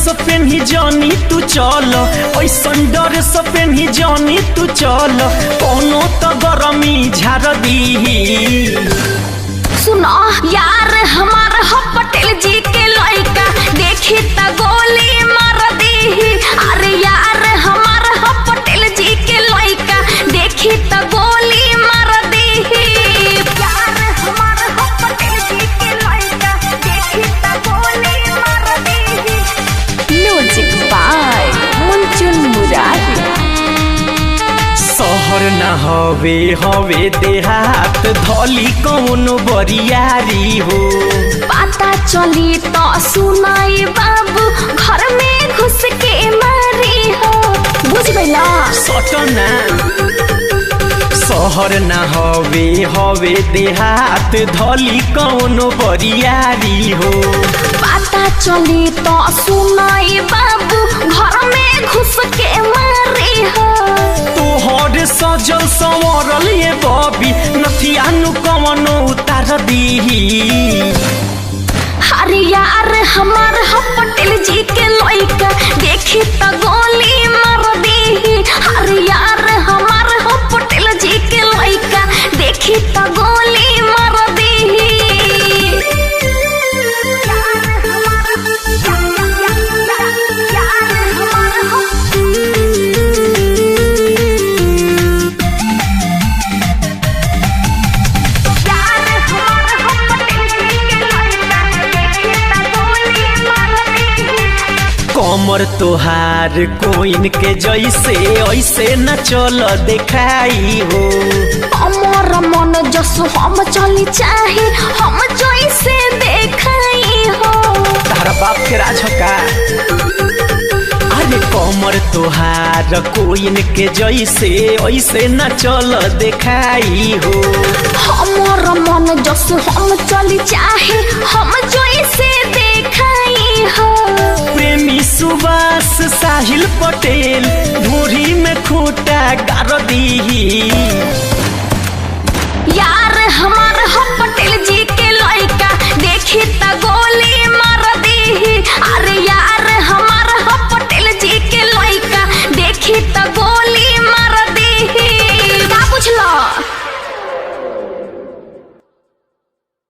Dress पेन्ही जानी तू चल, ऐसन ड्रेस पेन्ही जानी तू चल, कोनो तो गरमी झाड़ दी। सुनो यार हमार हो पटेल जी के लइका, देखी त गोली मार दी। अरे यार हमार हो पटेल जी के लइका, देखी त गोली मार दी। यार हमार हो पटेल जी के लइका, देखी त गोली मार दी। Music by मुंचुन Murari. शहर न हवे हवे देहात, धली कौन बरियारी हो। पता चली तो सुनाई बाबू, घर में घुस के मारी हो। बुझ गइला सटना शहर न हवे हवे देहात, धली कौन बरियारी हो। पता चली तो सुनाई बाबू, घर में घुस के मारी हो। तोहर सजल संवरल ये बबी, नथिया नु कवनो उतार दी। अरे यार हमार हो पटेल जी के लइका, देखी त गोली मार दी। अरे यार हमार हो पटेल जी के लइका, देखी त गोली मार दी। कमर तोहार कोइन के जैसे, ऐसे न चल देखाई हो। अमर मन जसो हम चली चाहे, हम जैसे देखाई हो। तारा बाप के राज का। अरे कमर तोहार कोइन के जैसे, ऐसे न चल देखाई हो। अमर मन जसो हम चली चाहे, हम जैसे देखाई हो। प्रेमी सुभाष साहिल पटेल, धूरी में खूंटा गाड़ दी। यार हमार